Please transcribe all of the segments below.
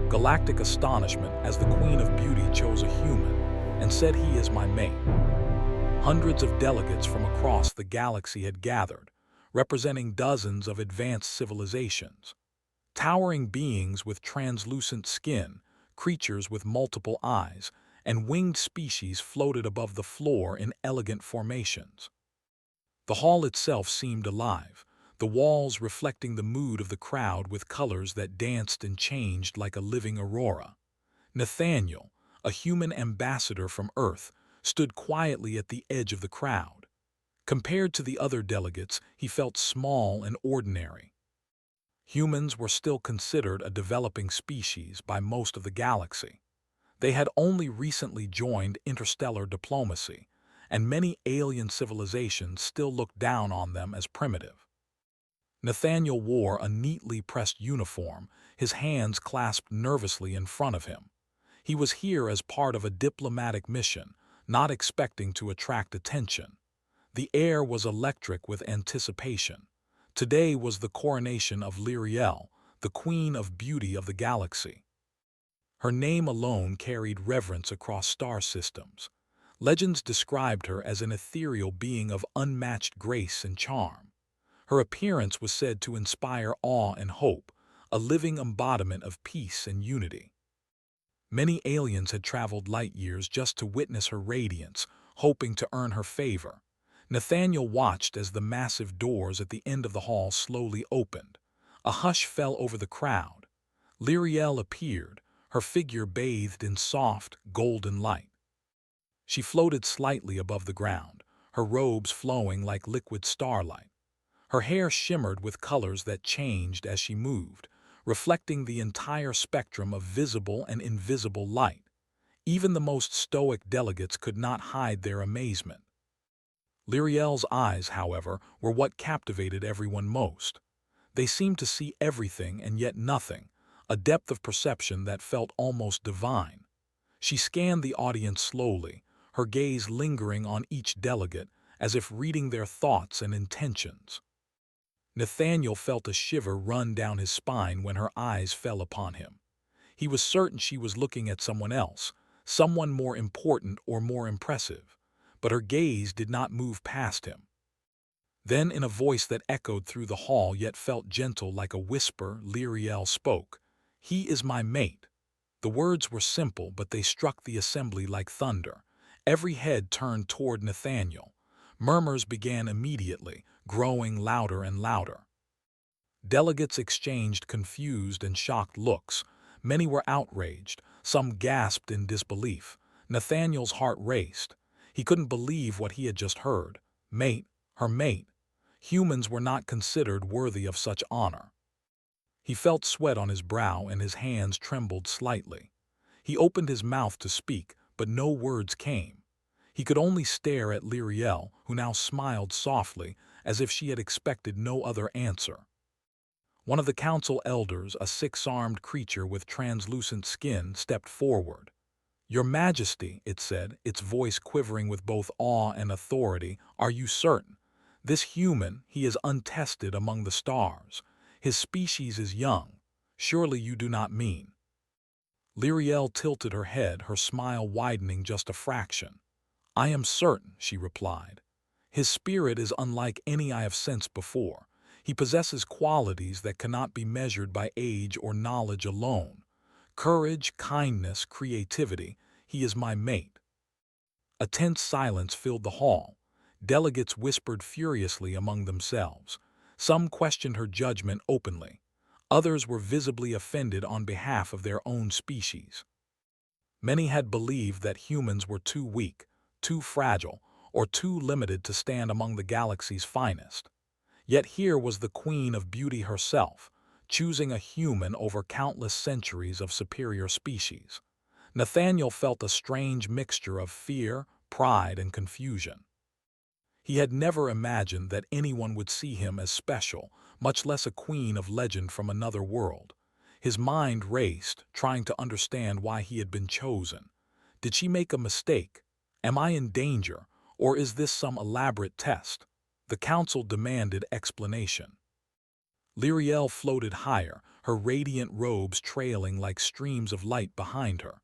Galactic Astonishment as the Queen of Beauty chose a human and said he is my mate. Hundreds of delegates from across the galaxy had gathered, representing dozens of advanced civilizations. Towering beings with translucent skin, creatures with multiple eyes, and winged species floated above the floor in elegant formations. The hall itself seemed alive, the walls reflecting the mood of the crowd with colors that danced and changed like a living aurora. Nathaniel, a human ambassador from Earth, stood quietly at the edge of the crowd. Compared to the other delegates, he felt small and ordinary. Humans were still considered a developing species by most of the galaxy. They had only recently joined interstellar diplomacy, and many alien civilizations still looked down on them as primitive. Nathaniel wore a neatly pressed uniform, his hands clasped nervously in front of him. He was here as part of a diplomatic mission, not expecting to attract attention. The air was electric with anticipation. Today was the coronation of Lyriel, the Queen of Beauty of the galaxy. Her name alone carried reverence across star systems. Legends described her as an ethereal being of unmatched grace and charm. Her appearance was said to inspire awe and hope, a living embodiment of peace and unity. Many aliens had traveled light years just to witness her radiance, hoping to earn her favor. Nathaniel watched as the massive doors at the end of the hall slowly opened. A hush fell over the crowd. Lyriel appeared, her figure bathed in soft, golden light. She floated slightly above the ground, her robes flowing like liquid starlight. Her hair shimmered with colors that changed as she moved, reflecting the entire spectrum of visible and invisible light. Even the most stoic delegates could not hide their amazement. Lyriel's eyes, however, were what captivated everyone most. They seemed to see everything and yet nothing, a depth of perception that felt almost divine. She scanned the audience slowly, her gaze lingering on each delegate, as if reading their thoughts and intentions. Nathaniel felt a shiver run down his spine when her eyes fell upon him. He was certain she was looking at someone else, someone more important or more impressive, but her gaze did not move past him. Then, in a voice that echoed through the hall yet felt gentle like a whisper, Lyriel spoke. "He is my mate." The words were simple, but they struck the assembly like thunder. Every head turned toward Nathaniel. Murmurs began immediately, growing louder and louder. Delegates exchanged confused and shocked looks. Many were outraged, some gasped in disbelief. Nathaniel's heart raced. He couldn't believe what he had just heard. Mate, her mate. Humans were not considered worthy of such honor. He felt sweat on his brow and his hands trembled slightly. He opened his mouth to speak, but no words came. He could only stare at Lyriel, who now smiled softly, as if she had expected no other answer. One of the council elders, a six-armed creature with translucent skin, stepped forward. "Your Majesty," it said, its voice quivering with both awe and authority, "are you certain? This human, he is untested among the stars. His species is young. Surely you do not mean—" Lyriel tilted her head, her smile widening just a fraction. "I am certain," she replied. "His spirit is unlike any I have sensed before. He possesses qualities that cannot be measured by age or knowledge alone. Courage, kindness, creativity. He is my mate." A tense silence filled the hall. Delegates whispered furiously among themselves. Some questioned her judgment openly. Others were visibly offended on behalf of their own species. Many had believed that humans were too weak, too fragile, or too limited to stand among the galaxy's finest. Yet here was the Queen of Beauty herself, choosing a human over countless centuries of superior species. Nathaniel felt a strange mixture of fear, pride, and confusion. He had never imagined that anyone would see him as special, much less a queen of legend from another world. His mind raced, trying to understand why he had been chosen. Did she make a mistake? Am I in danger, or is this some elaborate test? The council demanded explanation. Lyriel floated higher, her radiant robes trailing like streams of light behind her.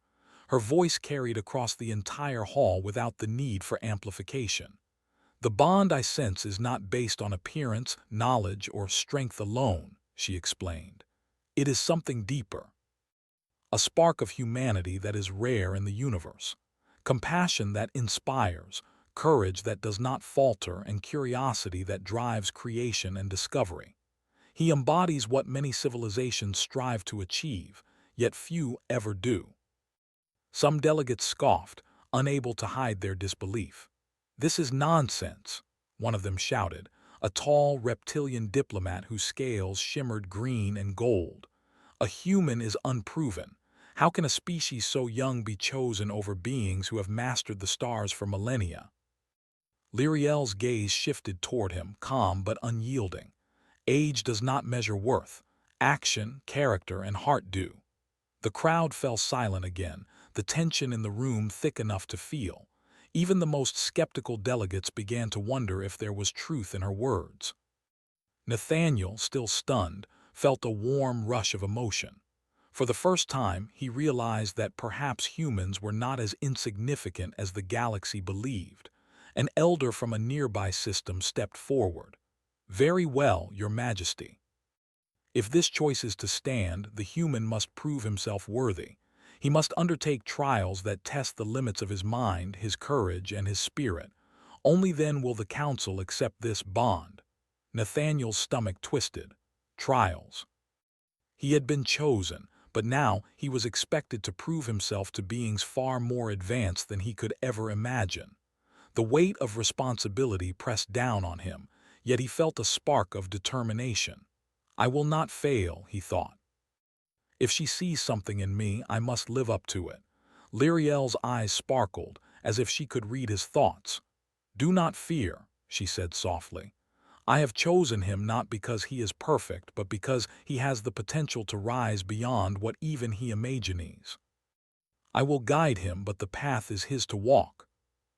Her voice carried across the entire hall without the need for amplification. "The bond I sense is not based on appearance, knowledge, or strength alone," she explained. "It is something deeper. A spark of humanity that is rare in the universe. Compassion that inspires, courage that does not falter, and curiosity that drives creation and discovery. He embodies what many civilizations strive to achieve, yet few ever do." Some delegates scoffed, unable to hide their disbelief. "This is nonsense," one of them shouted, a tall reptilian diplomat whose scales shimmered green and gold. "A human is unproven. How can a species so young be chosen over beings who have mastered the stars for millennia?" Lyriel's gaze shifted toward him, calm but unyielding. "Age does not measure worth. Action, character, and heart do." The crowd fell silent again, the tension in the room thick enough to feel. Even the most skeptical delegates began to wonder if there was truth in her words. Nathaniel, still stunned, felt a warm rush of emotion. For the first time, he realized that perhaps humans were not as insignificant as the galaxy believed. An elder from a nearby system stepped forward. "Very well, Your Majesty. If this choice is to stand, the human must prove himself worthy. He must undertake trials that test the limits of his mind, his courage, and his spirit. Only then will the council accept this bond." Nathaniel's stomach twisted. Trials. He had been chosen, but now he was expected to prove himself to beings far more advanced than he could ever imagine. The weight of responsibility pressed down on him, yet he felt a spark of determination. "I will not fail," he thought. "If she sees something in me, I must live up to it." Lyriel's eyes sparkled, as if she could read his thoughts. "Do not fear," she said softly. "I have chosen him not because he is perfect, but because he has the potential to rise beyond what even he imagines. I will guide him, but the path is his to walk."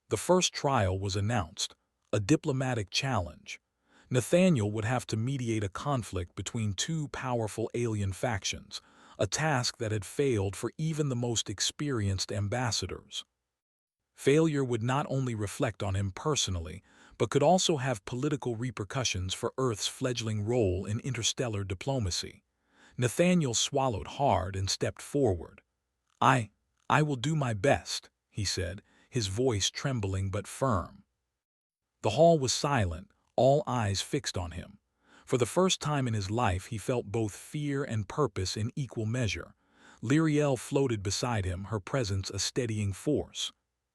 The first trial was announced, a diplomatic challenge. Nathaniel would have to mediate a conflict between two powerful alien factions, a task that had failed for even the most experienced ambassadors. Failure would not only reflect on him personally, but could also have political repercussions for Earth's fledgling role in interstellar diplomacy. Nathaniel swallowed hard and stepped forward. I will do my best," he said, his voice trembling but firm. The hall was silent, all eyes fixed on him. For the first time in his life he felt both fear and purpose in equal measure. Lyriel floated beside him, her presence a steadying force.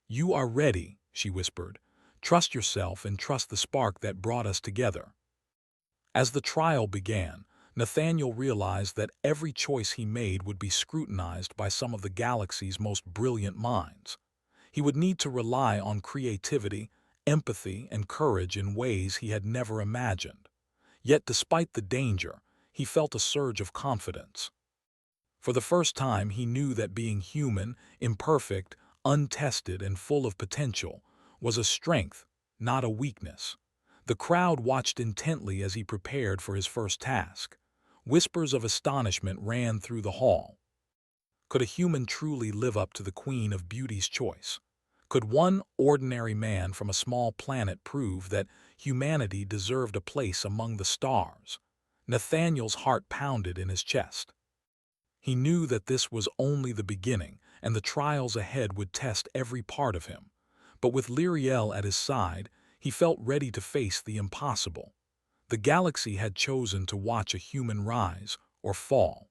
"You are ready," she whispered. "Trust yourself and trust the spark that brought us together." As the trial began, Nathaniel realized that every choice he made would be scrutinized by some of the galaxy's most brilliant minds. He would need to rely on creativity, empathy, and courage in ways he had never imagined. Yet despite the danger, he felt a surge of confidence. For the first time he knew that being human, imperfect, untested, and full of potential was a strength, not a weakness. The crowd watched intently as he prepared for his first task. Whispers of astonishment ran through the hall. Could a human truly live up to the Queen of Beauty's choice? Could one ordinary man from a small planet prove that humanity deserved a place among the stars? Nathaniel's heart pounded in his chest. He knew that this was only the beginning, and the trials ahead would test every part of him. But with Lyriel at his side, he felt ready to face the impossible. The galaxy had chosen to watch a human rise or fall.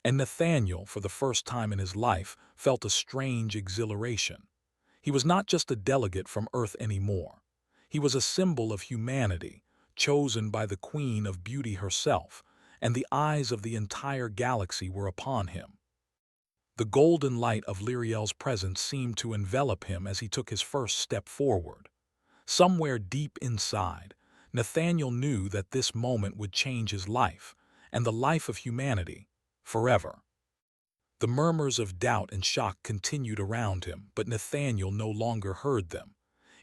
And Nathaniel, for the first time in his life, felt a strange exhilaration. He was not just a delegate from Earth anymore. He was a symbol of humanity, chosen by the Queen of Beauty herself, and the eyes of the entire galaxy were upon him. The golden light of Lyriel's presence seemed to envelop him as he took his first step forward. Somewhere deep inside, Nathaniel knew that this moment would change his life, and the life of humanity, forever. The murmurs of doubt and shock continued around him, but Nathaniel no longer heard them.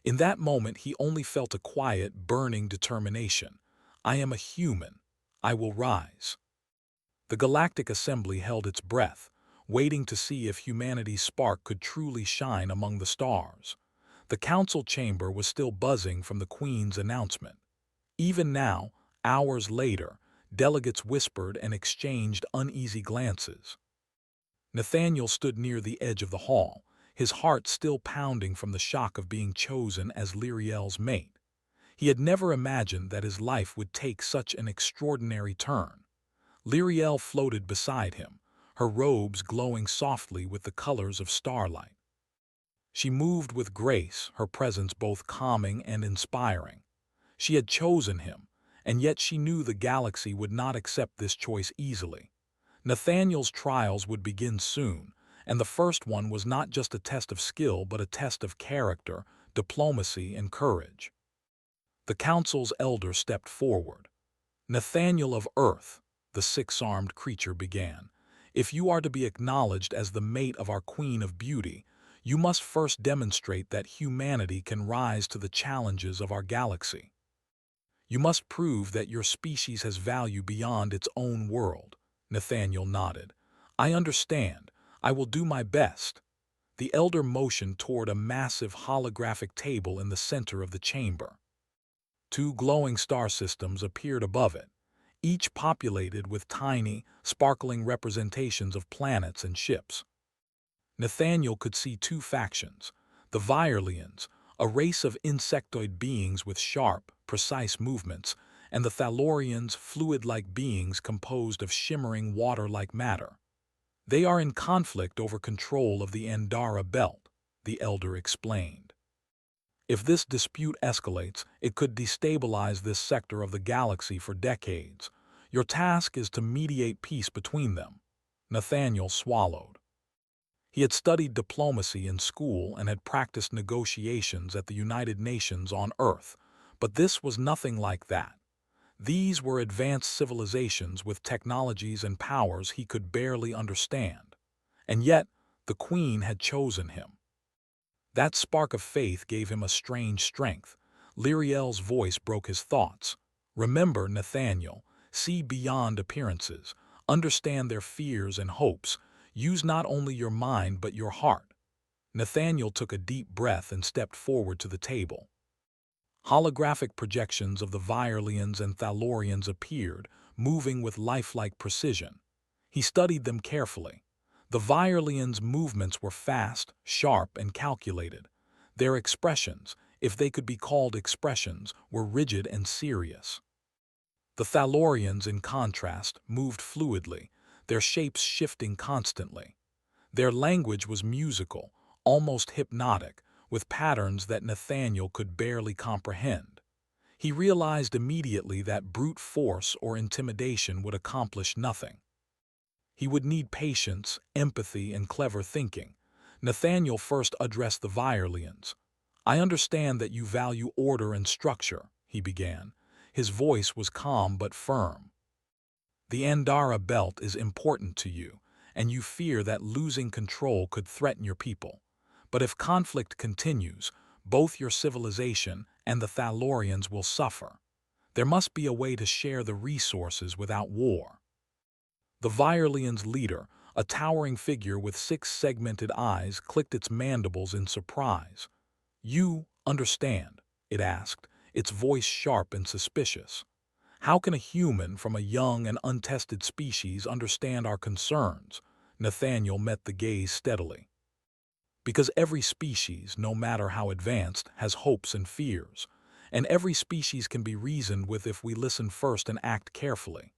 In that moment he only felt a quiet, burning determination. "I am a human. I will rise." The Galactic Assembly held its breath, waiting to see if humanity's spark could truly shine among the stars. The council chamber was still buzzing from the Queen's announcement. Even now, hours later, delegates whispered and exchanged uneasy glances. Nathaniel stood near the edge of the hall, his heart still pounding from the shock of being chosen as Lyriel's mate. He had never imagined that his life would take such an extraordinary turn. Lyriel floated beside him, her robes glowing softly with the colors of starlight. She moved with grace, her presence both calming and inspiring. She had chosen him, and yet she knew the galaxy would not accept this choice easily. Nathaniel's trials would begin soon, and the first one was not just a test of skill but a test of character, diplomacy, and courage. The council's elder stepped forward. "Nathaniel of Earth," the six-armed creature began, "if you are to be acknowledged as the mate of our Queen of Beauty, you must first demonstrate that humanity can rise to the challenges of our galaxy. You must prove that your species has value beyond its own world." Nathaniel nodded. "I understand. I will do my best." The elder motioned toward a massive holographic table in the center of the chamber. Two glowing star systems appeared above it, each populated with tiny, sparkling representations of planets and ships. Nathaniel could see two factions: the Virelians, a race of insectoid beings with sharp, precise movements, and the Thalorians, fluid-like beings composed of shimmering water-like matter. "They are in conflict over control of the Andara Belt," the elder explained. "If this dispute escalates, it could destabilize this sector of the galaxy for decades. Your task is to mediate peace between them." Nathaniel swallowed. He had studied diplomacy in school and had practiced negotiations at the United Nations on Earth, but this was nothing like that. These were advanced civilizations with technologies and powers he could barely understand. And yet, the Queen had chosen him. That spark of faith gave him a strange strength. Lyriel's voice broke his thoughts. "Remember, Nathaniel, see beyond appearances, understand their fears and hopes, use not only your mind but your heart." Nathaniel took a deep breath and stepped forward to the table. Holographic projections of the Virelians and Thalorians appeared, moving with lifelike precision. He studied them carefully. The Virelians' movements were fast, sharp, and calculated. Their expressions, if they could be called expressions, were rigid and serious. The Thalorians, in contrast, moved fluidly, their shapes shifting constantly. Their language was musical, almost hypnotic, with patterns that Nathaniel could barely comprehend. He realized immediately that brute force or intimidation would accomplish nothing. He would need patience, empathy, and clever thinking. Nathaniel first addressed the Virelians. "I understand that you value order and structure," he began. His voice was calm but firm. "The Andara Belt is important to you, and you fear that losing control could threaten your people. But if conflict continues, both your civilization and the Thalorians will suffer. There must be a way to share the resources without war." The Virelians' leader, a towering figure with 6 segmented eyes, clicked its mandibles in surprise. "You understand?" it asked, its voice sharp and suspicious. "How can a human from a young and untested species understand our concerns?" Nathaniel met the gaze steadily. "Because every species, no matter how advanced, has hopes and fears, and every species can be reasoned with if we listen first and act carefully."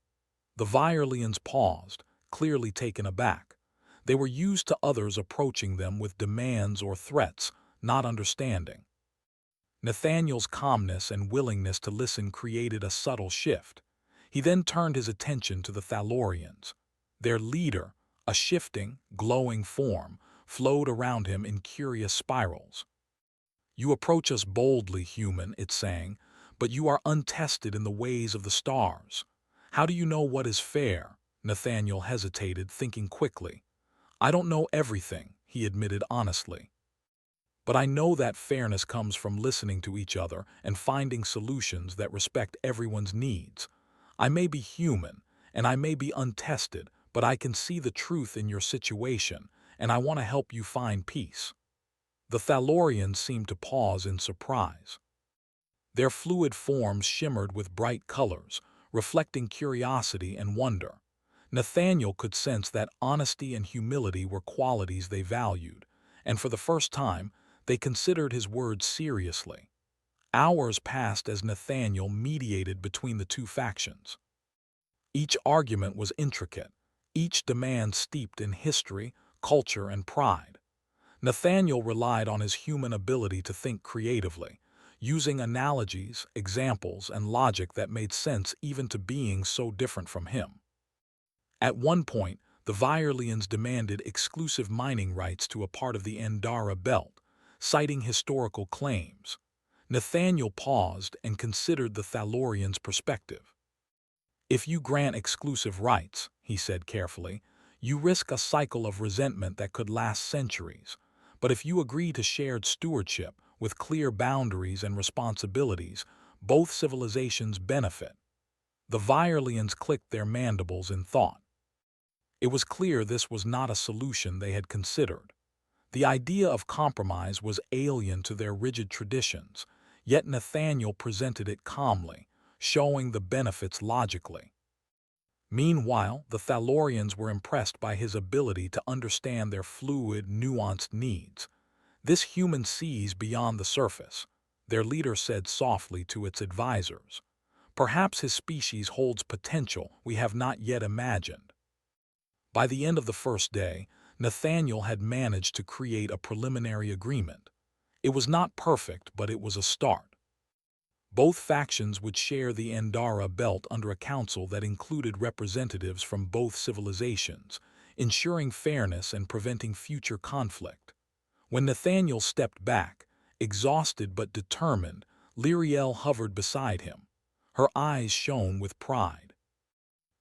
The Virelians paused, clearly taken aback. They were used to others approaching them with demands or threats, not understanding. Nathaniel's calmness and willingness to listen created a subtle shift. He then turned his attention to the Thalorians. Their leader, a shifting, glowing form, flowed around him in curious spirals. "You approach us boldly, human," it sang, "but you are untested in the ways of the stars. How do you know what is fair?" Nathaniel hesitated, thinking quickly. "I don't know everything," he admitted honestly. "But I know that fairness comes from listening to each other and finding solutions that respect everyone's needs. I may be human, and I may be untested, but I can see the truth in your situation, and I want to help you find peace." The Thalorians seemed to pause in surprise. Their fluid forms shimmered with bright colors, reflecting curiosity and wonder. Nathaniel could sense that honesty and humility were qualities they valued, and for the first time, they considered his words seriously. Hours passed as Nathaniel mediated between the two factions. Each argument was intricate, each demand steeped in history, culture, and pride. Nathaniel relied on his human ability to think creatively, using analogies, examples, and logic that made sense even to beings so different from him. At one point, the Virelians demanded exclusive mining rights to a part of the Endara belt, citing historical claims. Nathaniel paused and considered the Thalorians' perspective. "If you grant exclusive rights," he said carefully, "you risk a cycle of resentment that could last centuries. But if you agree to shared stewardship, with clear boundaries and responsibilities, both civilizations benefit." The Virelians clicked their mandibles in thought. It was clear this was not a solution they had considered. The idea of compromise was alien to their rigid traditions, yet Nathaniel presented it calmly, showing the benefits logically. Meanwhile, the Thalorians were impressed by his ability to understand their fluid, nuanced needs. "This human sees beyond the surface," their leader said softly to its advisors. "Perhaps his species holds potential we have not yet imagined." By the end of the first day, Nathaniel had managed to create a preliminary agreement. It was not perfect, but it was a start. Both factions would share the Endara belt under a council that included representatives from both civilizations, ensuring fairness and preventing future conflict. When Nathaniel stepped back, exhausted but determined, Lyriel hovered beside him. Her eyes shone with pride.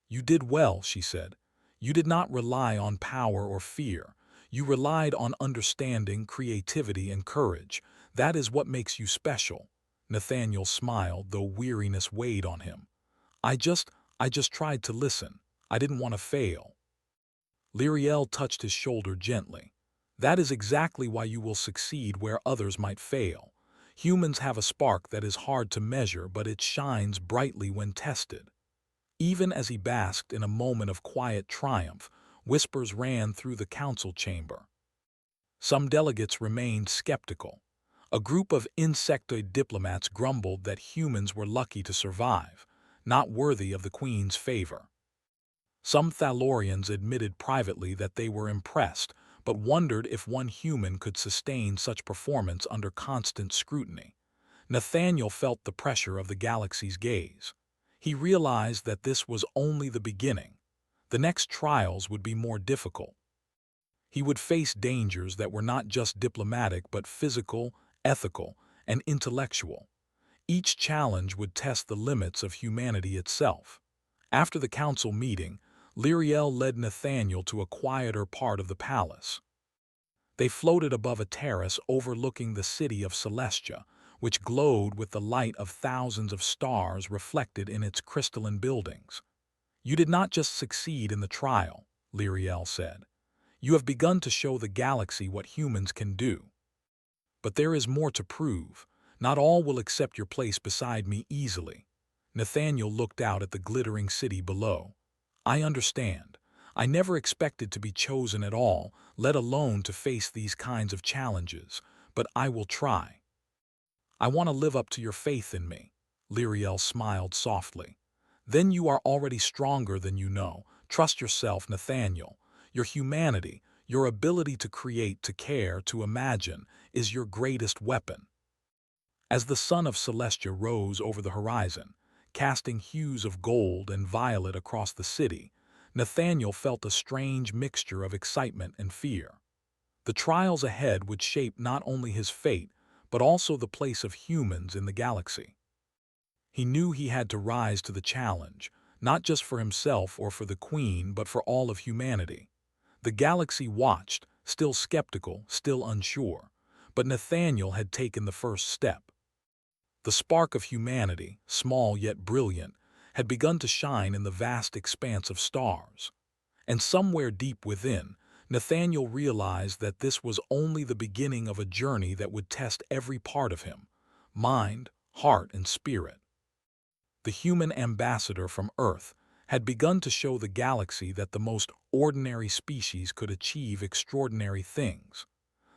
"You did well," she said. "You did not rely on power or fear. You relied on understanding, creativity, and courage. That is what makes you special." Nathaniel smiled, though weariness weighed on him. I just tried to listen. I didn't want to fail." Lyriel touched his shoulder gently. "That is exactly why you will succeed where others might fail. Humans have a spark that is hard to measure, but it shines brightly when tested." Even as he basked in a moment of quiet triumph, whispers ran through the council chamber. Some delegates remained skeptical. A group of insectoid diplomats grumbled that humans were lucky to survive, not worthy of the Queen's favor. Some Thalorians admitted privately that they were impressed, but wondered if one human could sustain such performance under constant scrutiny. Nathaniel felt the pressure of the galaxy's gaze. He realized that this was only the beginning. The next trials would be more difficult. He would face dangers that were not just diplomatic but physical, ethical, and intellectual. Each challenge would test the limits of humanity itself. After the council meeting, Lyriel led Nathaniel to a quieter part of the palace. They floated above a terrace overlooking the city of Celestia, which glowed with the light of thousands of stars reflected in its crystalline buildings. "You did not just succeed in the trial," Lyriel said. "You have begun to show the galaxy what humans can do. But there is more to prove. Not all will accept your place beside me easily." Nathaniel looked out at the glittering city below. "I understand. I never expected to be chosen at all, let alone to face these kinds of challenges, but I will try." "I want to live up to your faith in me." Lyriel smiled softly. "Then you are already stronger than you know. Trust yourself, Nathaniel. Your humanity, your ability to create, to care, to imagine, is your greatest weapon." As the sun of Celestia rose over the horizon, casting hues of gold and violet across the city, Nathaniel felt a strange mixture of excitement and fear. The trials ahead would shape not only his fate, but also the place of humans in the galaxy. He knew he had to rise to the challenge, not just for himself or for the Queen, but for all of humanity. The galaxy watched, still skeptical, still unsure, but Nathaniel had taken the first step. The spark of humanity, small yet brilliant, had begun to shine in the vast expanse of stars. And somewhere deep within, Nathaniel realized that this was only the beginning of a journey that would test every part of him: mind, heart, and spirit. The human ambassador from Earth had begun to show the galaxy that the most ordinary species could achieve extraordinary things.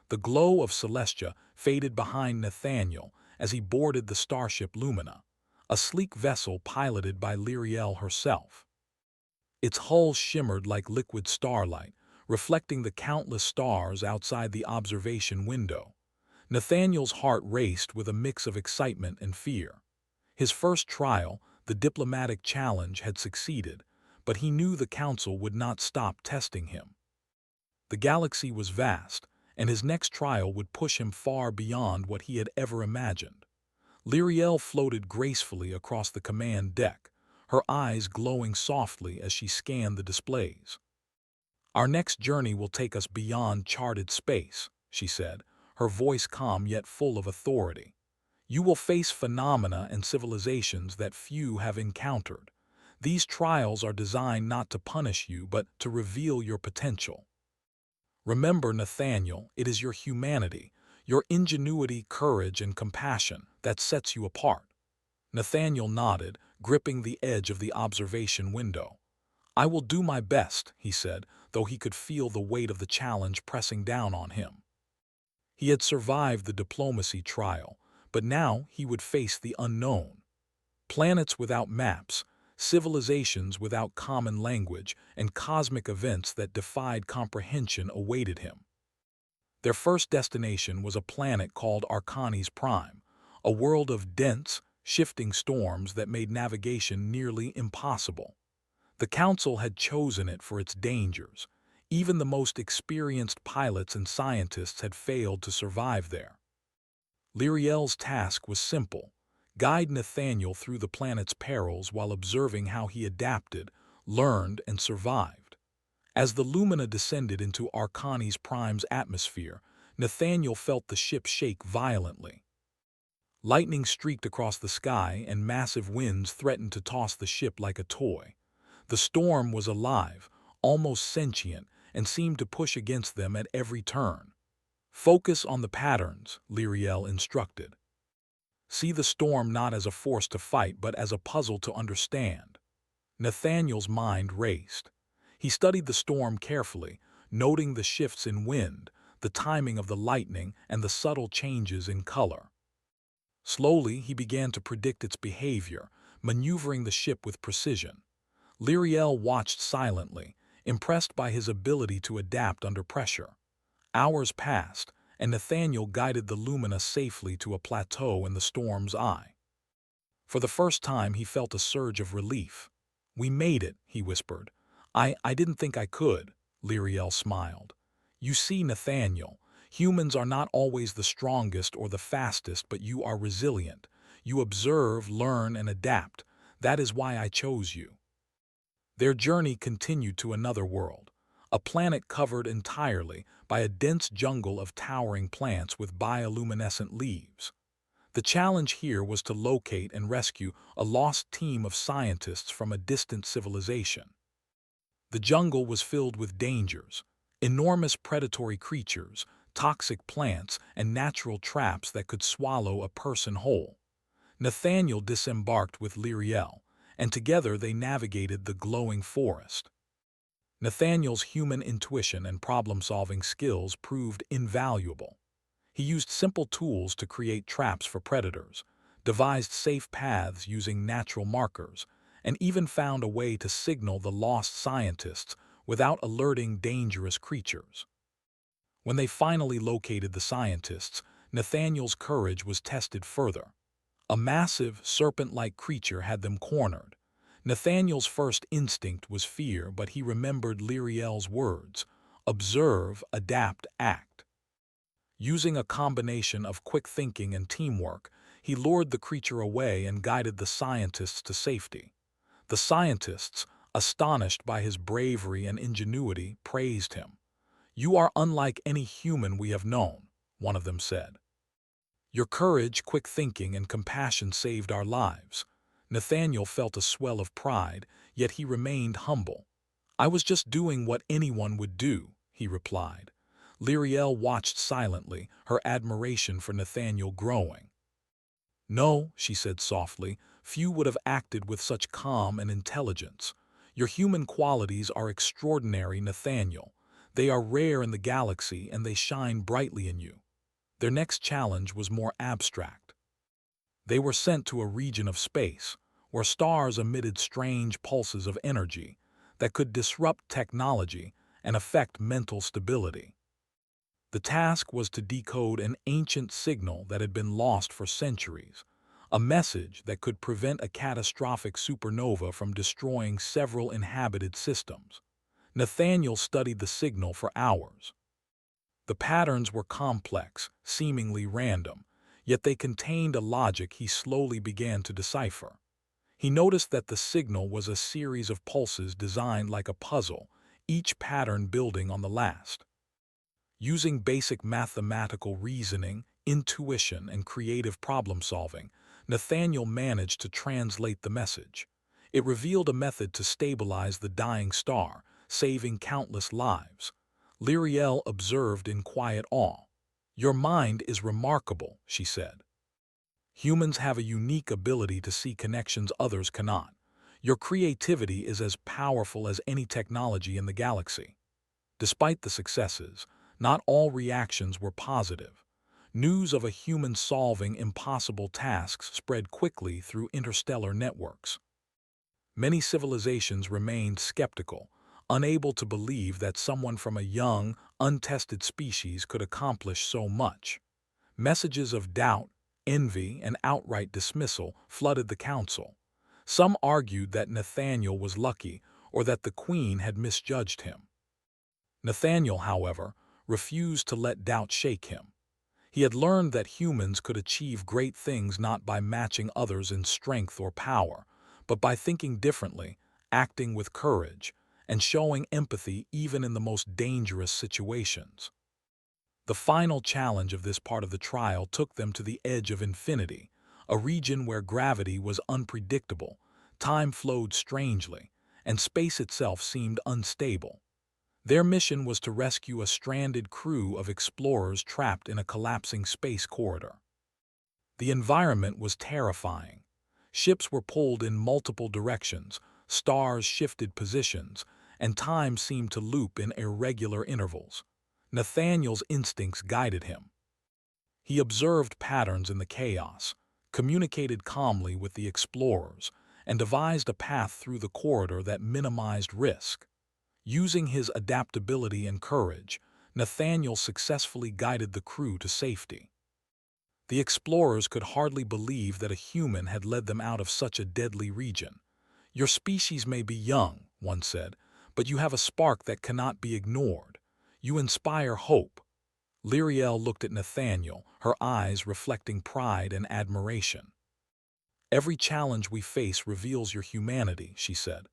The glow of Celestia faded behind Nathaniel as he boarded the starship Lumina, a sleek vessel piloted by Lyriel herself. Its hull shimmered like liquid starlight, reflecting the countless stars outside the observation window. Nathaniel's heart raced with a mix of excitement and fear. His first trial, the diplomatic challenge, had succeeded, but he knew the Council would not stop testing him. The galaxy was vast, and his next trial would push him far beyond what he had ever imagined. Lyriel floated gracefully across the command deck, her eyes glowing softly as she scanned the displays. "Our next journey will take us beyond charted space," she said, her voice calm yet full of authority. "You will face phenomena and civilizations that few have encountered. These trials are designed not to punish you, but to reveal your potential. Remember, Nathaniel, it is your humanity, your ingenuity, courage, and compassion that sets you apart." Nathaniel nodded, gripping the edge of the observation window. "I will do my best," he said, though he could feel the weight of the challenge pressing down on him. He had survived the diplomacy trial, but now he would face the unknown. Planets without maps, civilizations without common language, and cosmic events that defied comprehension awaited him. Their first destination was a planet called Arcanis Prime, a world of dense, shifting storms that made navigation nearly impossible. The Council had chosen it for its dangers. Even the most experienced pilots and scientists had failed to survive there. Lyriel's task was simple: guide Nathaniel through the planet's perils while observing how he adapted, learned, and survived. As the Lumina descended into Arcanis Prime's atmosphere, Nathaniel felt the ship shake violently. Lightning streaked across the sky, and massive winds threatened to toss the ship like a toy. The storm was alive, almost sentient, and seemed to push against them at every turn. "Focus on the patterns," Lyriel instructed. "See the storm not as a force to fight, but as a puzzle to understand." Nathaniel's mind raced. He studied the storm carefully, noting the shifts in wind, the timing of the lightning, and the subtle changes in color. Slowly, he began to predict its behavior, maneuvering the ship with precision. Lyriel watched silently, impressed by his ability to adapt under pressure. Hours passed, and Nathaniel guided the Lumina safely to a plateau in the storm's eye. For the first time, he felt a surge of relief. "We made it," he whispered. I didn't think I could," Lyriel smiled. "You see, Nathaniel, humans are not always the strongest or the fastest, but you are resilient. You observe, learn, and adapt. That is why I chose you." Their journey continued to another world, a planet covered entirely by a dense jungle of towering plants with bioluminescent leaves. The challenge here was to locate and rescue a lost team of scientists from a distant civilization. The jungle was filled with dangers: enormous predatory creatures, toxic plants, and natural traps that could swallow a person whole. Nathaniel disembarked with Lyriel, and together they navigated the glowing forest. Nathaniel's human intuition and problem-solving skills proved invaluable. He used simple tools to create traps for predators, devised safe paths using natural markers, and even found a way to signal the lost scientists without alerting dangerous creatures. When they finally located the scientists, Nathaniel's courage was tested further. A massive, serpent-like creature had them cornered. Nathaniel's first instinct was fear, but he remembered Lyriel's words: observe, adapt, act. Using a combination of quick thinking and teamwork, he lured the creature away and guided the scientists to safety. The scientists, astonished by his bravery and ingenuity, praised him. "You are unlike any human we have known," one of them said. "Your courage, quick thinking, and compassion saved our lives." Nathaniel felt a swell of pride, yet he remained humble. "I was just doing what anyone would do," he replied. Lyriel watched silently, her admiration for Nathaniel growing. "No," she said softly, "few would have acted with such calm and intelligence. Your human qualities are extraordinary, Nathaniel. They are rare in the galaxy and they shine brightly in you." Their next challenge was more abstract. They were sent to a region of space, where stars emitted strange pulses of energy that could disrupt technology and affect mental stability. The task was to decode an ancient signal that had been lost for centuries, a message that could prevent a catastrophic supernova from destroying several inhabited systems. Nathaniel studied the signal for hours. The patterns were complex, seemingly random, yet they contained a logic he slowly began to decipher. He noticed that the signal was a series of pulses designed like a puzzle, each pattern building on the last. Using basic mathematical reasoning, intuition, and creative problem-solving, Nathaniel managed to translate the message. It revealed a method to stabilize the dying star, saving countless lives. Lyriel observed in quiet awe. "Your mind is remarkable," she said. "Humans have a unique ability to see connections others cannot. Your creativity is as powerful as any technology in the galaxy." Despite the successes, not all reactions were positive. News of a human solving impossible tasks spread quickly through interstellar networks. Many civilizations remained skeptical, unable to believe that someone from a young, untested species could accomplish so much. Messages of doubt, envy, and outright dismissal flooded the council. Some argued that Nathaniel was lucky or that the Queen had misjudged him. Nathaniel, however, refused to let doubt shake him. He had learned that humans could achieve great things not by matching others in strength or power, but by thinking differently, acting with courage, and showing empathy even in the most dangerous situations. The final challenge of this part of the trial took them to the edge of infinity, a region where gravity was unpredictable, time flowed strangely, and space itself seemed unstable. Their mission was to rescue a stranded crew of explorers trapped in a collapsing space corridor. The environment was terrifying. Ships were pulled in multiple directions, stars shifted positions, and time seemed to loop in irregular intervals. Nathaniel's instincts guided him. He observed patterns in the chaos, communicated calmly with the explorers, and devised a path through the corridor that minimized risk. Using his adaptability and courage, Nathaniel successfully guided the crew to safety. The explorers could hardly believe that a human had led them out of such a deadly region. "Your species may be young," one said, "but you have a spark that cannot be ignored. You inspire hope." Lyriel looked at Nathaniel, her eyes reflecting pride and admiration. "Every challenge we face reveals your humanity," she said.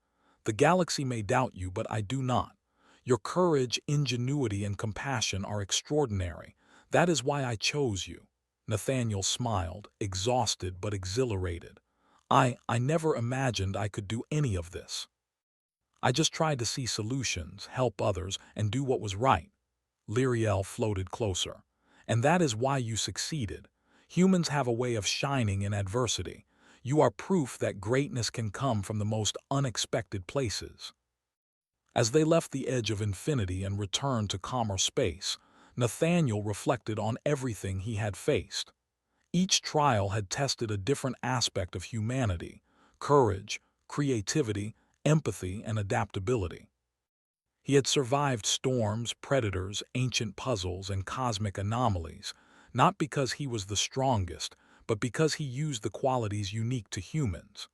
"The galaxy may doubt you, but I do not. Your courage, ingenuity, and compassion are extraordinary. That is why I chose you." Nathaniel smiled, exhausted but exhilarated. I never imagined I could do any of this. I just tried to see solutions, help others, and do what was right." Lyriel floated closer. "And that is why you succeeded. Humans have a way of shining in adversity. You are proof that greatness can come from the most unexpected places." As they left the edge of infinity and returned to calmer space, Nathaniel reflected on everything he had faced. Each trial had tested a different aspect of humanity: courage, creativity, empathy, and adaptability. He had survived storms, predators, ancient puzzles, and cosmic anomalies, not because he was the strongest, but because he used the qualities unique to humans.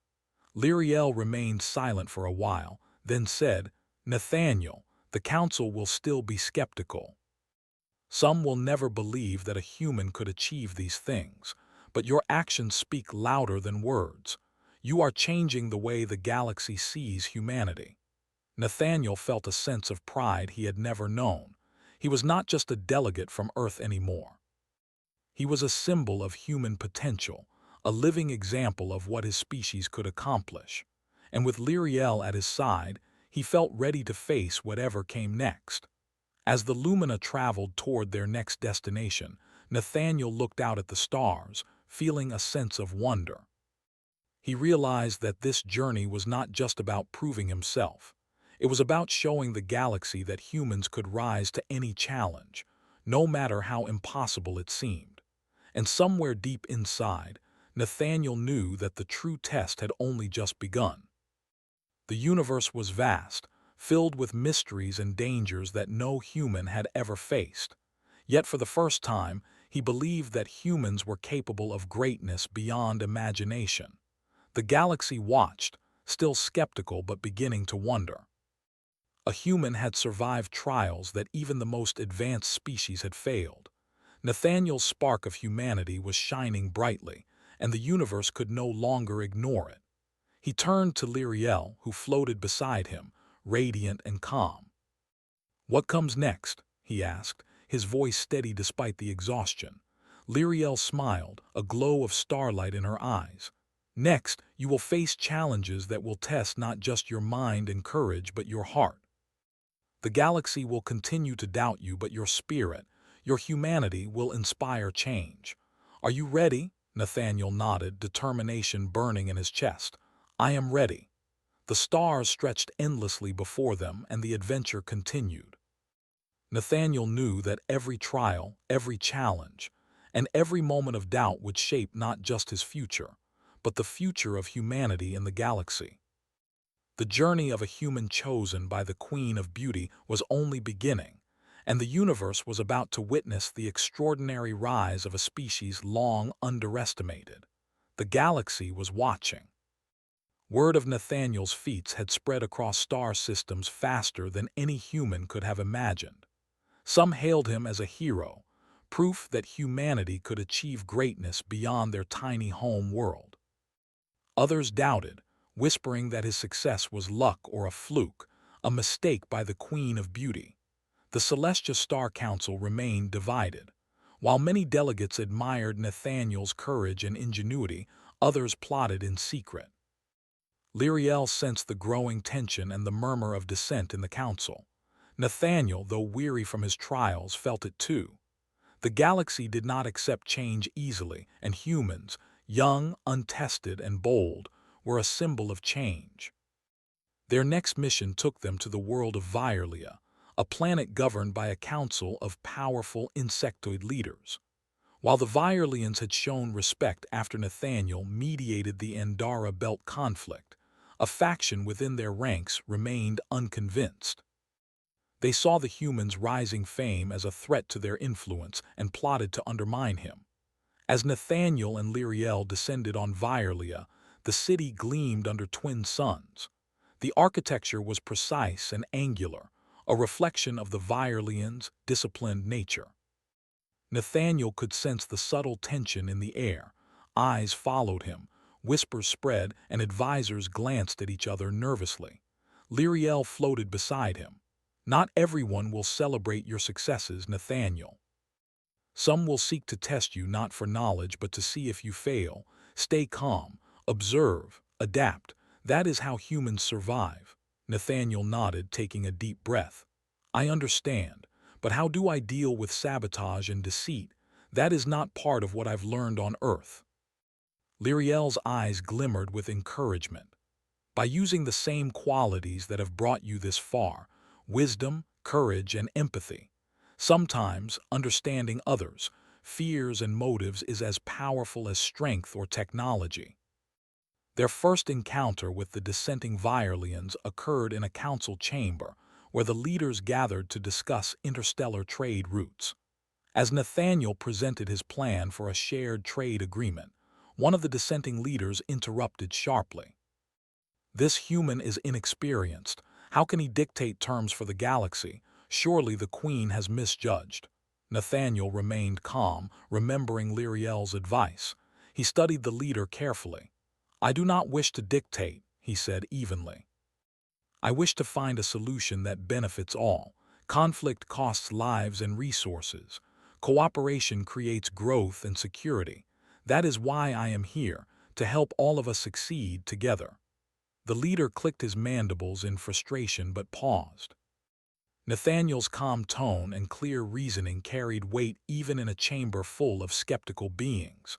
Lyriel remained silent for a while, then said, "Nathaniel, the council will still be skeptical. Some will never believe that a human could achieve these things, but your actions speak louder than words. You are changing the way the galaxy sees humanity." Nathaniel felt a sense of pride he had never known. He was not just a delegate from Earth anymore. He was a symbol of human potential, a living example of what his species could accomplish. And with Lyriel at his side, he felt ready to face whatever came next. As the Lumina traveled toward their next destination, Nathaniel looked out at the stars, feeling a sense of wonder. He realized that this journey was not just about proving himself. It was about showing the galaxy that humans could rise to any challenge, no matter how impossible it seemed. And somewhere deep inside, Nathaniel knew that the true test had only just begun. The universe was vast, filled with mysteries and dangers that no human had ever faced. Yet for the first time, he believed that humans were capable of greatness beyond imagination. The galaxy watched, still skeptical but beginning to wonder. A human had survived trials that even the most advanced species had failed. Nathaniel's spark of humanity was shining brightly, and the universe could no longer ignore it. He turned to Lyriel, who floated beside him, radiant and calm. "What comes next?" he asked, his voice steady despite the exhaustion. Lyriel smiled, a glow of starlight in her eyes. "Next, you will face challenges that will test not just your mind and courage but your heart. The galaxy will continue to doubt you, but your spirit, your humanity will inspire change. Are you ready?" Nathaniel nodded, determination burning in his chest. "I am ready." The stars stretched endlessly before them, and the adventure continued. Nathaniel knew that every trial, every challenge, and every moment of doubt would shape not just his future, but the future of humanity in the galaxy. The journey of a human chosen by the Queen of Beauty was only beginning, and the universe was about to witness the extraordinary rise of a species long underestimated. The galaxy was watching. Word of Nathaniel's feats had spread across star systems faster than any human could have imagined. Some hailed him as a hero, proof that humanity could achieve greatness beyond their tiny home world. Others doubted, whispering that his success was luck or a fluke, a mistake by the Queen of Beauty. The Celestial Star Council remained divided. While many delegates admired Nathaniel's courage and ingenuity, others plotted in secret. Lyriel sensed the growing tension and the murmur of dissent in the council. Nathaniel, though weary from his trials, felt it too. The galaxy did not accept change easily, and humans, young, untested, and bold, were a symbol of change. Their next mission took them to the world of Vierlia, a planet governed by a council of powerful insectoid leaders. While the Vierlians had shown respect after Nathaniel mediated the Andara Belt conflict, a faction within their ranks remained unconvinced. They saw the humans' rising fame as a threat to their influence and plotted to undermine him. As Nathaniel and Lyriel descended on Vierlia, the city gleamed under twin suns. The architecture was precise and angular, a reflection of the Vierlians' disciplined nature. Nathaniel could sense the subtle tension in the air. Eyes followed him, whispers spread, and advisors glanced at each other nervously. Lyriel floated beside him. "Not everyone will celebrate your successes, Nathaniel. Some will seek to test you not for knowledge but to see if you fail. Stay calm, observe, adapt. That is how humans survive." Nathaniel nodded, taking a deep breath. "I understand, but how do I deal with sabotage and deceit? That is not part of what I've learned on Earth." Lyriel's eyes glimmered with encouragement. "By using the same qualities that have brought you this far, wisdom, courage, and empathy. Sometimes understanding others, fears, and motives is as powerful as strength or technology." Their first encounter with the dissenting Vierlians occurred in a council chamber, where the leaders gathered to discuss interstellar trade routes. As Nathaniel presented his plan for a shared trade agreement, one of the dissenting leaders interrupted sharply. "This human is inexperienced. How can he dictate terms for the galaxy? Surely the Queen has misjudged." Nathaniel remained calm, remembering Lyriel's advice. He studied the leader carefully. "I do not wish to dictate," he said evenly. "I wish to find a solution that benefits all. Conflict costs lives and resources. Cooperation creates growth and security. That is why I am here, to help all of us succeed together." The leader clicked his mandibles in frustration but paused. Nathaniel's calm tone and clear reasoning carried weight even in a chamber full of skeptical beings.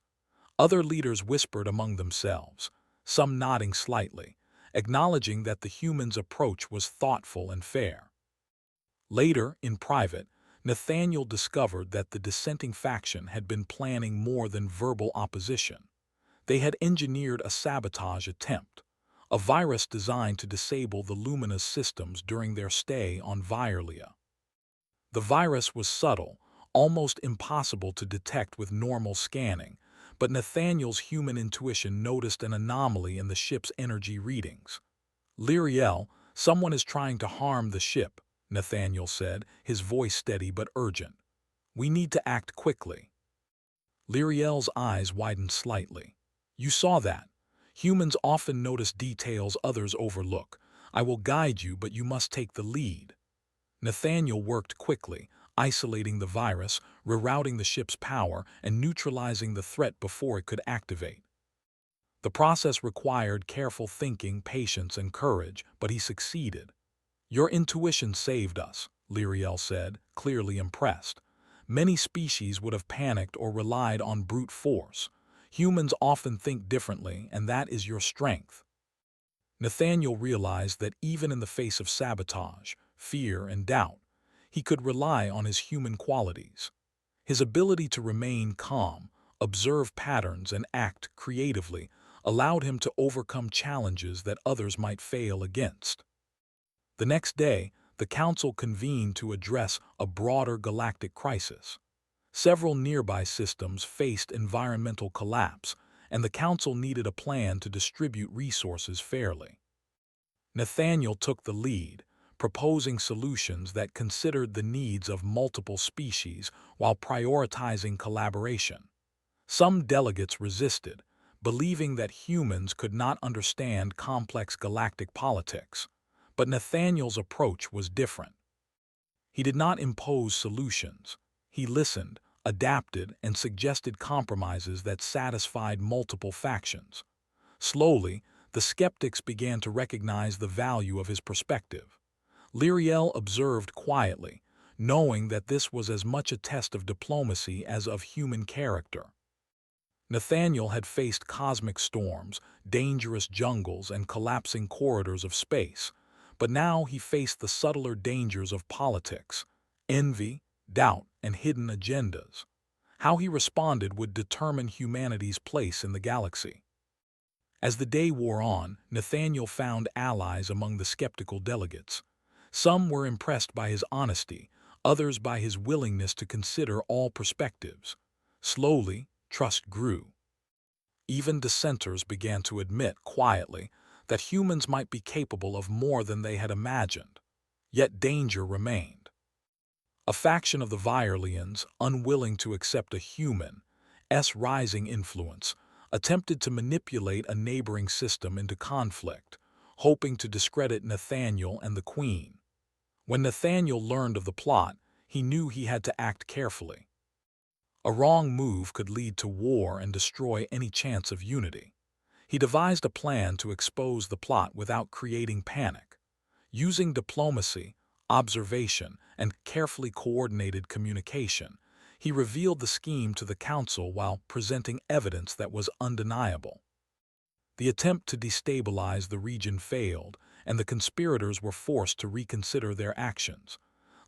Other leaders whispered among themselves, some nodding slightly, acknowledging that the human's approach was thoughtful and fair. Later, in private, Nathaniel discovered that the dissenting faction had been planning more than verbal opposition. They had engineered a sabotage attempt, a virus designed to disable the Lumina's systems during their stay on Violia. The virus was subtle, almost impossible to detect with normal scanning, but Nathaniel's human intuition noticed an anomaly in the ship's energy readings. "Lyriel, someone is trying to harm the ship," Nathaniel said, his voice steady but urgent. "We need to act quickly." Lyriel's eyes widened slightly. "You saw that. Humans often notice details others overlook. I will guide you, but you must take the lead." Nathaniel worked quickly, isolating the virus, rerouting the ship's power, and neutralizing the threat before it could activate. The process required careful thinking, patience, and courage, but he succeeded. "Your intuition saved us," Lyriel said, clearly impressed. "Many species would have panicked or relied on brute force. Humans often think differently, and that is your strength." Nathaniel realized that even in the face of sabotage, fear, and doubt, he could rely on his human qualities. His ability to remain calm, observe patterns, and act creatively allowed him to overcome challenges that others might fail against. The next day, the Council convened to address a broader galactic crisis. Several nearby systems faced environmental collapse, and the Council needed a plan to distribute resources fairly. Nathaniel took the lead, proposing solutions that considered the needs of multiple species while prioritizing collaboration. Some delegates resisted, believing that humans could not understand complex galactic politics, but Nathaniel's approach was different. He did not impose solutions. He listened, adapted, and suggested compromises that satisfied multiple factions. Slowly, the skeptics began to recognize the value of his perspective. Lyriel observed quietly, knowing that this was as much a test of diplomacy as of human character. Nathaniel had faced cosmic storms, dangerous jungles, and collapsing corridors of space, but now he faced the subtler dangers of politics, envy, doubt, and hidden agendas. How he responded would determine humanity's place in the galaxy. As the day wore on, Nathaniel found allies among the skeptical delegates. Some were impressed by his honesty, others by his willingness to consider all perspectives. Slowly, trust grew. Even dissenters began to admit quietly that humans might be capable of more than they had imagined. Yet danger remained. A faction of the Violians, unwilling to accept a human's rising influence, attempted to manipulate a neighboring system into conflict, hoping to discredit Nathaniel and the Queen. When Nathaniel learned of the plot, he knew he had to act carefully. A wrong move could lead to war and destroy any chance of unity. He devised a plan to expose the plot without creating panic. Using diplomacy, observation, and carefully coordinated communication, he revealed the scheme to the Council while presenting evidence that was undeniable. The attempt to destabilize the region failed, and the conspirators were forced to reconsider their actions.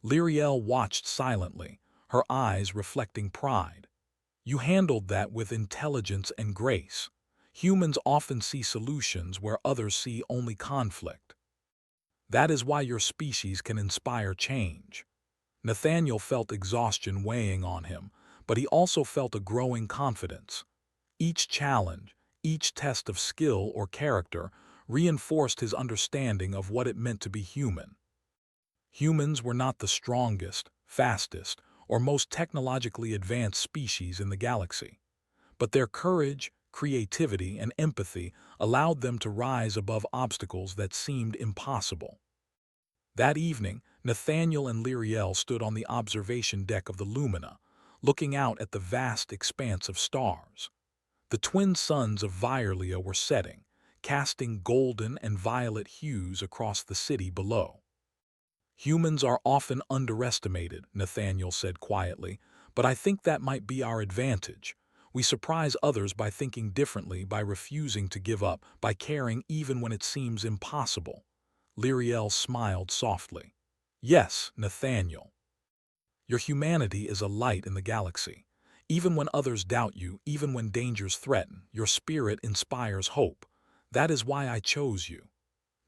Lyriel watched silently, her eyes reflecting pride. "You handled that with intelligence and grace. Humans often see solutions where others see only conflict. That is why your species can inspire change." Nathaniel felt exhaustion weighing on him, but he also felt a growing confidence. Each challenge, each test of skill or character, reinforced his understanding of what it meant to be human. Humans were not the strongest, fastest, or most technologically advanced species in the galaxy, but their courage, creativity, and empathy allowed them to rise above obstacles that seemed impossible. That evening, Nathaniel and Lyriel stood on the observation deck of the Lumina, looking out at the vast expanse of stars. The twin suns of Violia were setting, casting golden and violet hues across the city below. "Humans are often underestimated," Nathaniel said quietly, "but I think that might be our advantage. We surprise others by thinking differently, by refusing to give up, by caring even when it seems impossible." Lyriel smiled softly. "Yes, Nathaniel. Your humanity is a light in the galaxy. Even when others doubt you, even when dangers threaten, your spirit inspires hope. That is why I chose you."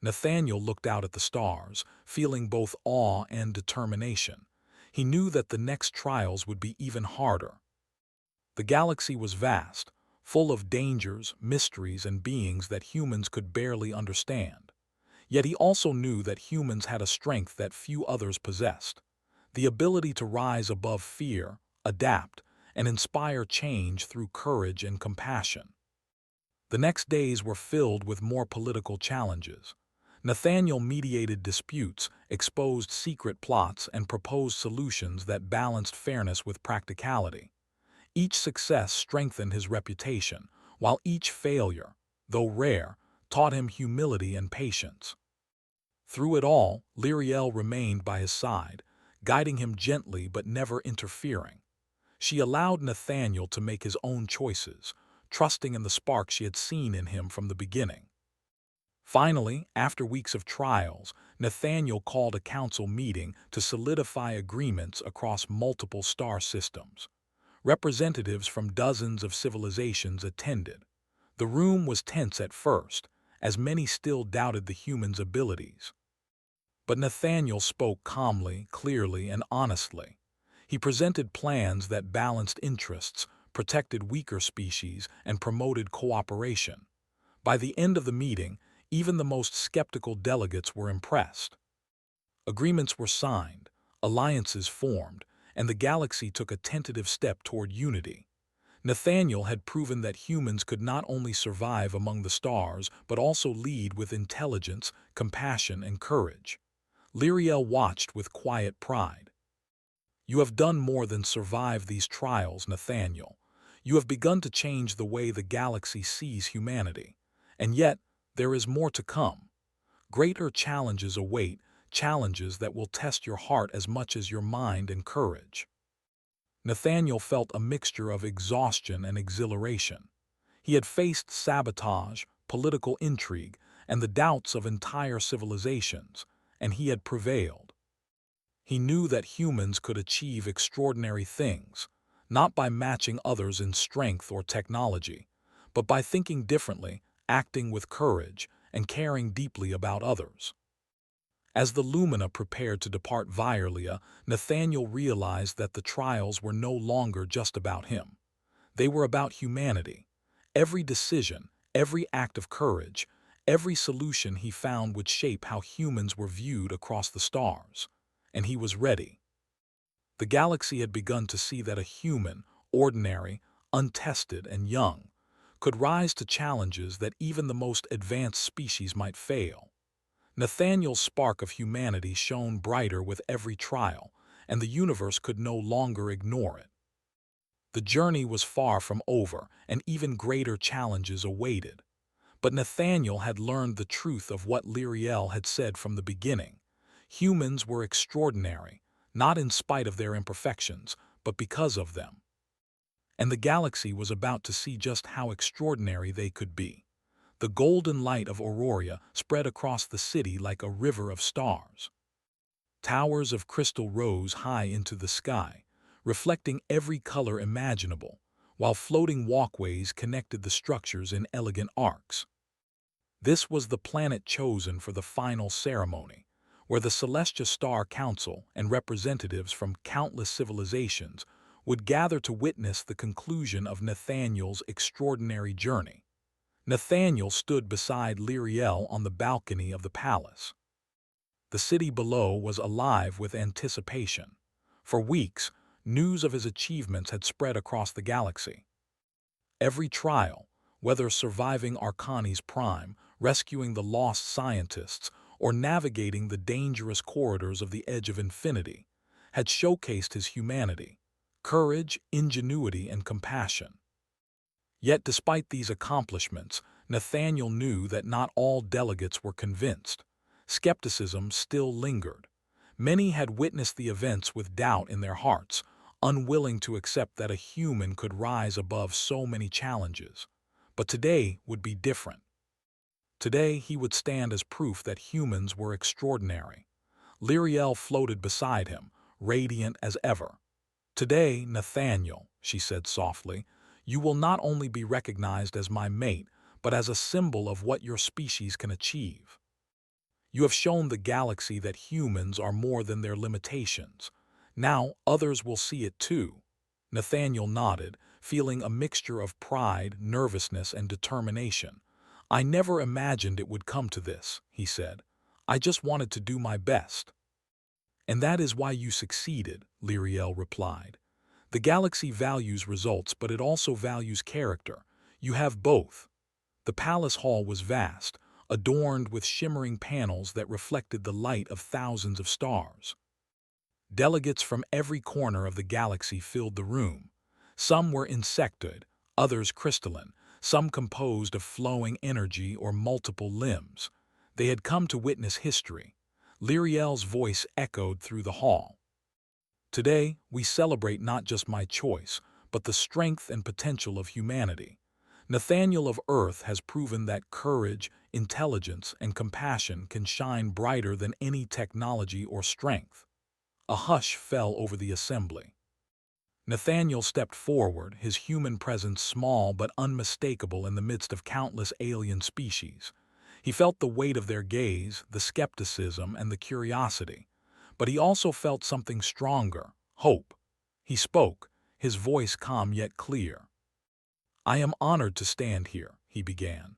Nathaniel looked out at the stars, feeling both awe and determination. He knew that the next trials would be even harder. The galaxy was vast, full of dangers, mysteries, and beings that humans could barely understand. Yet he also knew that humans had a strength that few others possessed: the ability to rise above fear, adapt, and inspire change through courage and compassion. The next days were filled with more political challenges. Nathaniel mediated disputes, exposed secret plots, and proposed solutions that balanced fairness with practicality. Each success strengthened his reputation, while each failure, though rare, taught him humility and patience. Through it all, Lyriel remained by his side, guiding him gently but never interfering. She allowed Nathaniel to make his own choices, trusting in the spark she had seen in him from the beginning. Finally, after weeks of trials, Nathaniel called a council meeting to solidify agreements across multiple star systems. Representatives from dozens of civilizations attended. The room was tense at first, as many still doubted the humans' abilities. But Nathaniel spoke calmly, clearly, and honestly. He presented plans that balanced interests, protected weaker species, and promoted cooperation. By the end of the meeting, even the most skeptical delegates were impressed. Agreements were signed, alliances formed, and the galaxy took a tentative step toward unity. Nathaniel had proven that humans could not only survive among the stars, but also lead with intelligence, compassion, and courage. Lyriel watched with quiet pride. "You have done more than survive these trials, Nathaniel. You have begun to change the way the galaxy sees humanity. And yet, there is more to come. Greater challenges await, challenges that will test your heart as much as your mind and courage." Nathaniel felt a mixture of exhaustion and exhilaration. He had faced sabotage, political intrigue, and the doubts of entire civilizations, and he had prevailed. He knew that humans could achieve extraordinary things, not by matching others in strength or technology, but by thinking differently, acting with courage, and caring deeply about others. As the Lumina prepared to depart Violia, Nathaniel realized that the trials were no longer just about him. They were about humanity. Every decision, every act of courage, every solution he found would shape how humans were viewed across the stars. And he was ready. The galaxy had begun to see that a human, ordinary, untested, and young, could rise to challenges that even the most advanced species might fail. Nathaniel's spark of humanity shone brighter with every trial, and the universe could no longer ignore it. The journey was far from over, and even greater challenges awaited. But Nathaniel had learned the truth of what Lyriel had said from the beginning. Humans were extraordinary, not in spite of their imperfections, but because of them. And the galaxy was about to see just how extraordinary they could be. The golden light of Aurora spread across the city like a river of stars. Towers of crystal rose high into the sky, reflecting every color imaginable, while floating walkways connected the structures in elegant arcs. This was the planet chosen for the final ceremony, where the Celestial Star Council and representatives from countless civilizations would gather to witness the conclusion of Nathaniel's extraordinary journey. Nathaniel stood beside Lyriel on the balcony of the palace. The city below was alive with anticipation. For weeks, news of his achievements had spread across the galaxy. Every trial, whether surviving Arcani's prime, rescuing the lost scientists, or navigating the dangerous corridors of the edge of infinity, had showcased his humanity, courage, ingenuity, and compassion. Yet despite these accomplishments, Nathaniel knew that not all delegates were convinced. Skepticism still lingered. Many had witnessed the events with doubt in their hearts, unwilling to accept that a human could rise above so many challenges. But today would be different. Today he would stand as proof that humans were extraordinary. Lyriel floated beside him, radiant as ever. "Today, Nathaniel," she said softly, "you will not only be recognized as my mate, but as a symbol of what your species can achieve. You have shown the galaxy that humans are more than their limitations. Now others will see it too." Nathaniel nodded, feeling a mixture of pride, nervousness, and determination. "I never imagined it would come to this," he said. "I just wanted to do my best." "And that is why you succeeded," Lyriel replied. "The galaxy values results, but it also values character. You have both." The palace hall was vast, adorned with shimmering panels that reflected the light of thousands of stars. Delegates from every corner of the galaxy filled the room. Some were insectoid, others crystalline, some composed of flowing energy or multiple limbs. They had come to witness history. Lyriel's voice echoed through the hall. "Today, we celebrate not just my choice, but the strength and potential of humanity. Nathaniel of Earth has proven that courage, intelligence, and compassion can shine brighter than any technology or strength." A hush fell over the assembly. Nathaniel stepped forward, his human presence small but unmistakable in the midst of countless alien species. He felt the weight of their gaze, the skepticism, and the curiosity. But he also felt something stronger, hope. He spoke, his voice calm yet clear. "I am honored to stand here," he began.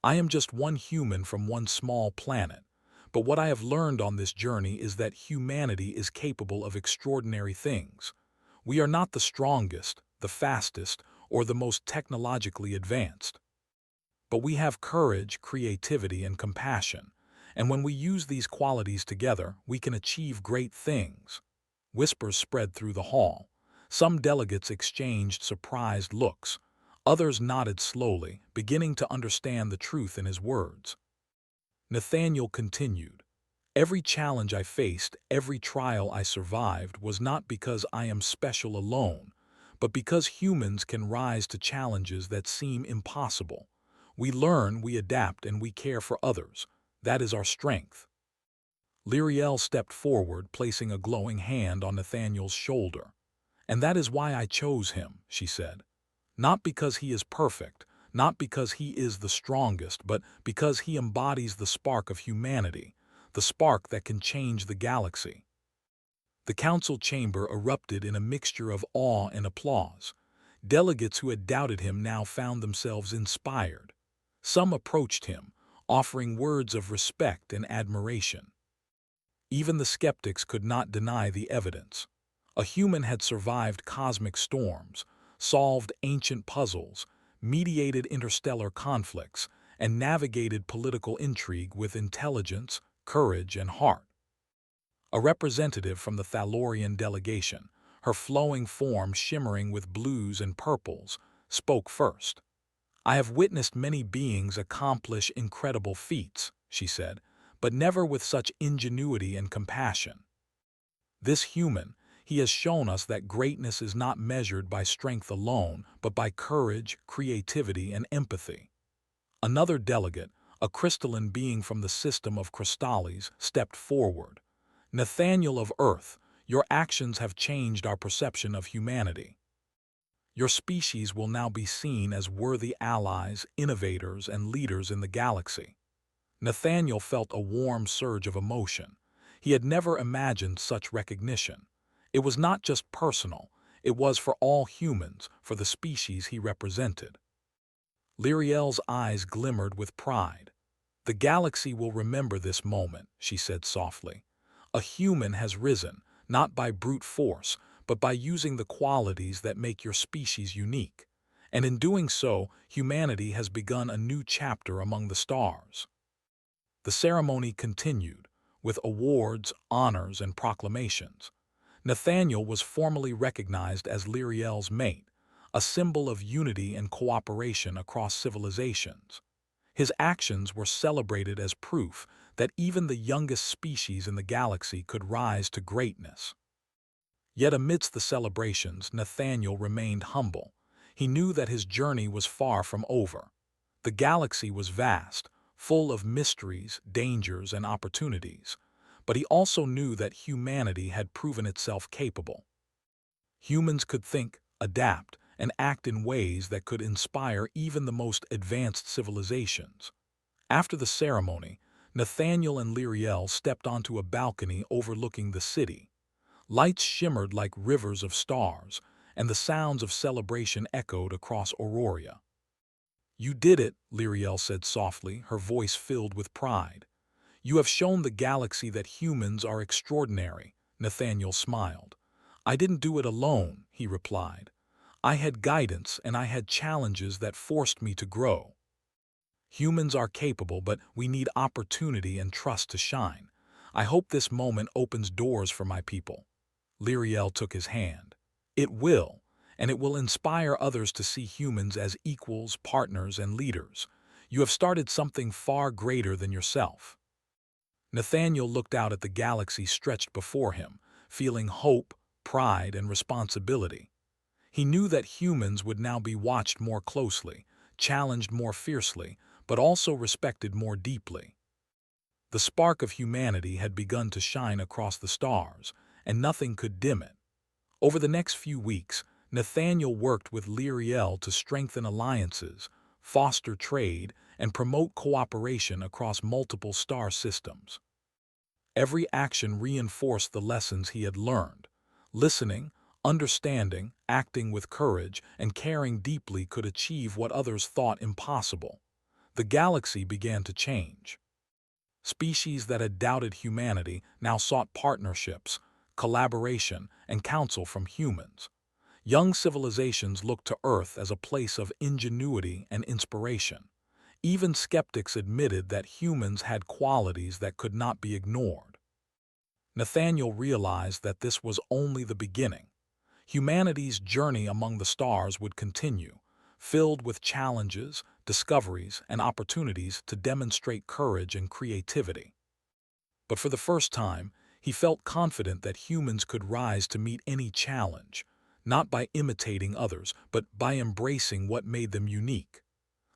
"I am just one human from one small planet. But what I have learned on this journey is that humanity is capable of extraordinary things. We are not the strongest, the fastest, or the most technologically advanced. But we have courage, creativity, and compassion. And when we use these qualities together, we can achieve great things." Whispers spread through the hall. Some delegates exchanged surprised looks. Others nodded slowly, beginning to understand the truth in his words. Nathaniel continued, "Every challenge I faced, every trial I survived was not because I am special alone, but because humans can rise to challenges that seem impossible. We learn, we adapt, and we care for others. That is our strength." Lyriel stepped forward, placing a glowing hand on Nathaniel's shoulder. "And that is why I chose him," she said. "Not because he is perfect, not because he is the strongest, but because he embodies the spark of humanity, the spark that can change the galaxy." The council chamber erupted in a mixture of awe and applause. Delegates who had doubted him now found themselves inspired. Some approached him, offering words of respect and admiration. Even the skeptics could not deny the evidence. A human had survived cosmic storms, solved ancient puzzles, mediated interstellar conflicts, and navigated political intrigue with intelligence, courage, and heart. A representative from the Thalorian delegation, her flowing form shimmering with blues and purples, spoke first. "I have witnessed many beings accomplish incredible feats," she said, "but never with such ingenuity and compassion. This human, he has shown us that greatness is not measured by strength alone, but by courage, creativity, and empathy." Another delegate, a crystalline being from the system of crystales, stepped forward. "Nathaniel of Earth, your actions have changed our perception of humanity. Your species will now be seen as worthy allies, innovators, and leaders in the galaxy." Nathaniel felt a warm surge of emotion. He had never imagined such recognition. It was not just personal, it was for all humans, for the species he represented. Lyriel's eyes glimmered with pride. "The galaxy will remember this moment," she said softly. "A human has risen, not by brute force, but by using the qualities that make your species unique. And in doing so, humanity has begun a new chapter among the stars." The ceremony continued, with awards, honors, and proclamations. Nathaniel was formally recognized as Lyriel's mate, a symbol of unity and cooperation across civilizations. His actions were celebrated as proof that even the youngest species in the galaxy could rise to greatness. Yet amidst the celebrations, Nathaniel remained humble. He knew that his journey was far from over. The galaxy was vast, full of mysteries, dangers, and opportunities, but he also knew that humanity had proven itself capable. Humans could think, adapt, and act in ways that could inspire even the most advanced civilizations. After the ceremony, Nathaniel and Lyriel stepped onto a balcony overlooking the city. Lights shimmered like rivers of stars, and the sounds of celebration echoed across Aurora. "You did it," Lyriel said softly, her voice filled with pride. "You have shown the galaxy that humans are extraordinary," Nathaniel smiled. "I didn't do it alone," he replied. "I had guidance and I had challenges that forced me to grow. Humans are capable, but we need opportunity and trust to shine. I hope this moment opens doors for my people." Lyriel took his hand. "It will, and it will inspire others to see humans as equals, partners, and leaders. You have started something far greater than yourself." Nathaniel looked out at the galaxy stretched before him, feeling hope, pride, and responsibility. He knew that humans would now be watched more closely, challenged more fiercely, but also respected more deeply. The spark of humanity had begun to shine across the stars, and nothing could dim it. Over the next few weeks, Nathaniel worked with Lyriel to strengthen alliances, foster trade, and promote cooperation across multiple star systems. Every action reinforced the lessons he had learned. Listening, understanding, acting with courage, and caring deeply could achieve what others thought impossible. The galaxy began to change. Species that had doubted humanity now sought partnerships, collaboration, and counsel from humans. Young civilizations looked to Earth as a place of ingenuity and inspiration. Even skeptics admitted that humans had qualities that could not be ignored. Nathaniel realized that this was only the beginning. Humanity's journey among the stars would continue, filled with challenges, discoveries, and opportunities to demonstrate courage and creativity. But for the first time, he felt confident that humans could rise to meet any challenge, not by imitating others, but by embracing what made them unique.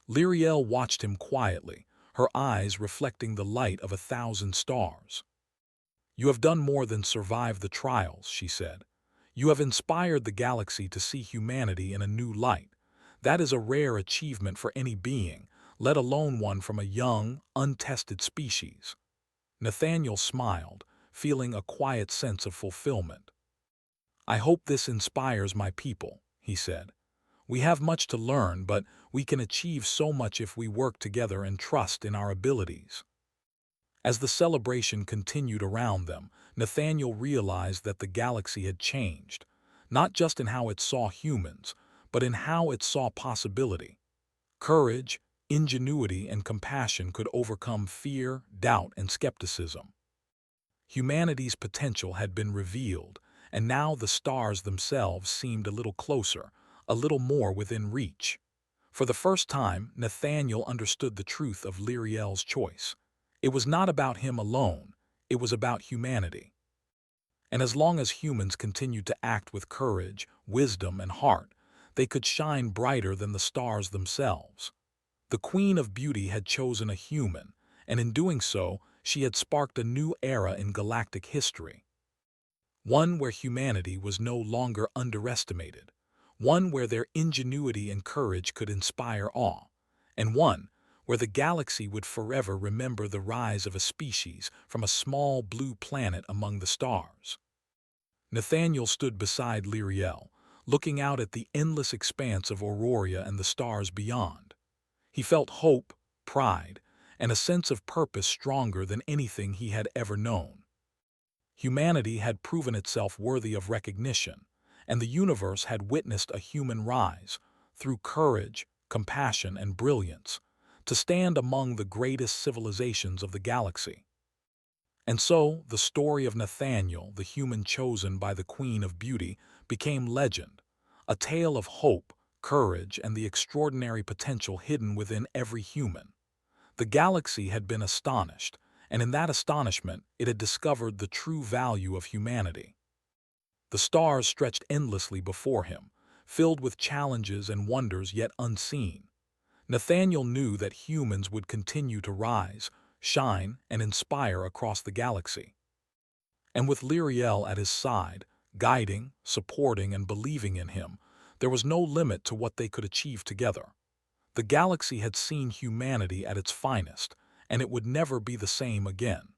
Lyriel watched him quietly, her eyes reflecting the light of 1,000 stars. "You have done more than survive the trials," she said. "You have inspired the galaxy to see humanity in a new light. That is a rare achievement for any being, let alone one from a young, untested species." Nathaniel smiled, feeling a quiet sense of fulfillment. "I hope this inspires my people," he said. "We have much to learn, but we can achieve so much if we work together and trust in our abilities." As the celebration continued around them, Nathaniel realized that the galaxy had changed, not just in how it saw humans, but in how it saw possibility. Courage, ingenuity, and compassion could overcome fear, doubt, and skepticism. Humanity's potential had been revealed, and now the stars themselves seemed a little closer, a little more within reach. For the first time, Nathaniel understood the truth of Lyriel's choice. It was not about him alone, it was about humanity. And as long as humans continued to act with courage, wisdom, and heart, they could shine brighter than the stars themselves. The Queen of Beauty had chosen a human, and in doing so, she had sparked a new era in galactic history. One where humanity was no longer underestimated, one where their ingenuity and courage could inspire awe, and one where the galaxy would forever remember the rise of a species from a small blue planet among the stars. Nathaniel stood beside Lyriel, looking out at the endless expanse of Aurora and the stars beyond. He felt hope, pride, and a sense of purpose stronger than anything he had ever known. Humanity had proven itself worthy of recognition, and the universe had witnessed a human rise, through courage, compassion, and brilliance, to stand among the greatest civilizations of the galaxy. And so, the story of Nathaniel, the human chosen by the Queen of Beauty, became legend, a tale of hope, courage, and the extraordinary potential hidden within every human. The galaxy had been astonished, and in that astonishment it had discovered the true value of humanity. The stars stretched endlessly before him, filled with challenges and wonders yet unseen. Nathaniel knew that humans would continue to rise, shine, and inspire across the galaxy. And with Lyriel at his side, guiding, supporting, and believing in him, there was no limit to what they could achieve together. The galaxy had seen humanity at its finest, and it would never be the same again.